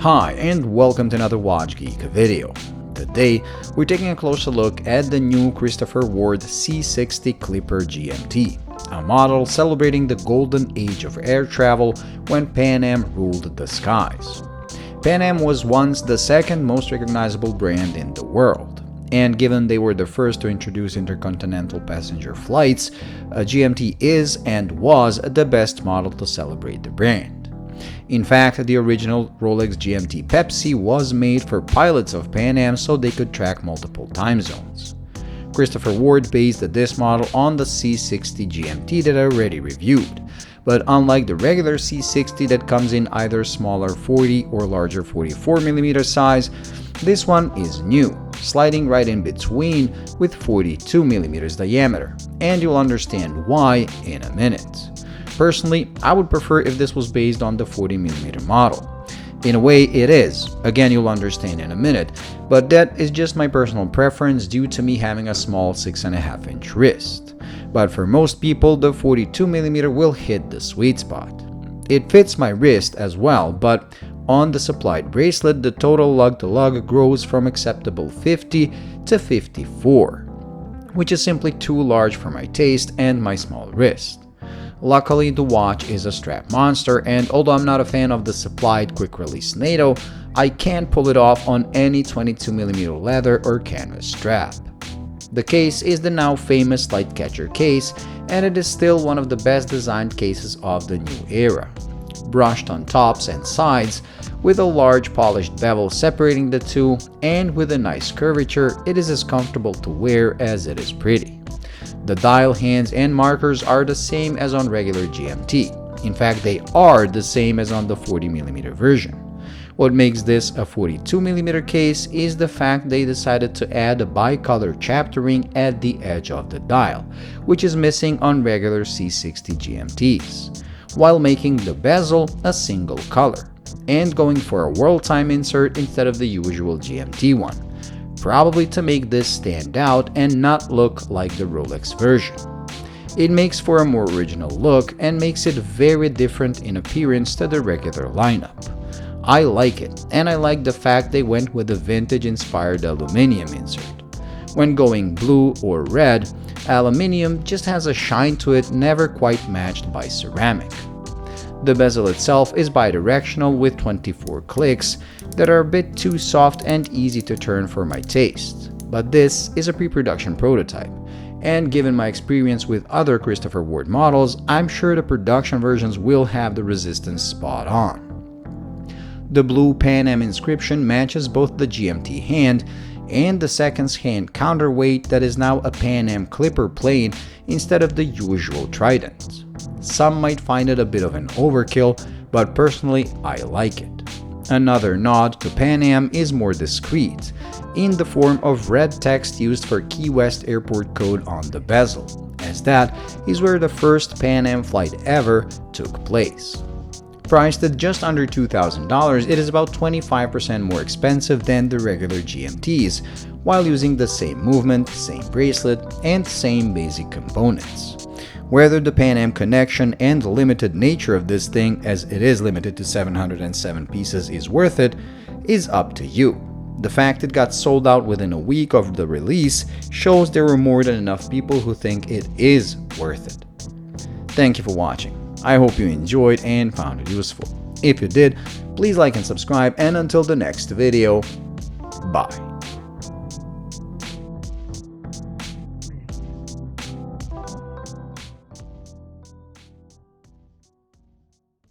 Hi and welcome to another Watch Geek video. Today we're taking a closer look at the new Christopher Ward C60 Clipper GMT, a model celebrating the golden age of air travel when PanAm ruled the skies. PanAm was once the second most recognizable brand in the world, and given they were the first to introduce intercontinental passenger flights, a GMT is and was the best model to celebrate the brand. In fact, the original Rolex GMT Pepsi was made for pilots of PanAm so they could track multiple time zones. Christopher Ward based this model on the C60 GMT that I already reviewed, but unlike the regular C60 that comes in either smaller 40 or larger 44mm size, this one is new, sliding right in between with 42mm diameter, and you'll understand why in a minute. Personally, I would prefer if this was based on the 40mm model. In a way, it is. Again, you'll understand in a minute, but that is just my personal preference due to me having a small 6.5-inch wrist. But for most people, the 42mm will hit the sweet spot. It fits my wrist as well, but on the supplied bracelet, the total lug-to-lug grows from acceptable 50 to 54, which is simply too large for my taste and my small wrist. Luckily, the watch is a strap monster, and although I'm not a fan of the supplied quick-release NATO, I can pull it off on any 22mm leather or canvas strap. The case is the now famous light catcher case, and it is still one of the best designed cases of the new era. Brushed on tops and sides, with a large polished bevel separating the two, and with a nice curvature, it is as comfortable to wear as it is pretty. The dial hands and markers are the same as on regular GMT. In fact, they are the same as on the 40mm version. What makes this a 42mm case is the fact they decided to add a bicolor chapter ring at the edge of the dial, which is missing on regular C60 GMTs, while making the bezel a single color, and going for a world time insert instead of the usual GMT one, probably to make this stand out and not look like the Rolex version. It makes for a more original look and makes it very different in appearance to the regular lineup. I like it, and I like the fact they went with a vintage-inspired aluminum insert. When going blue or red, aluminum just has a shine to it never quite matched by ceramic. The bezel itself is bidirectional with 24 clicks that are a bit too soft and easy to turn for my taste, but this is a pre-production prototype, and given my experience with other Christopher Ward models, I'm sure the production versions will have the resistance spot on. The blue PanAm inscription matches both the GMT hand and the seconds hand counterweight that is now a PanAm Clipper plane instead of the usual trident. Some might find it a bit of an overkill, but personally I like it. Another nod to PanAm is more discreet, in the form of red text used for Key West airport code on the bezel, as that is where the first PanAm flight ever took place. Priced at just under $2,000, it is about 25% more expensive than the regular GMTs, while using the same movement, same bracelet, and same basic components. Whether the PanAm connection and the limited nature of this thing, as it is limited to 707 pieces, is worth it, is up to you. The fact it got sold out within a week of the release shows there were more than enough people who think it is worth it. Thank you for watching. I hope you enjoyed and found it useful. If you did, please like and subscribe, and until the next video, bye.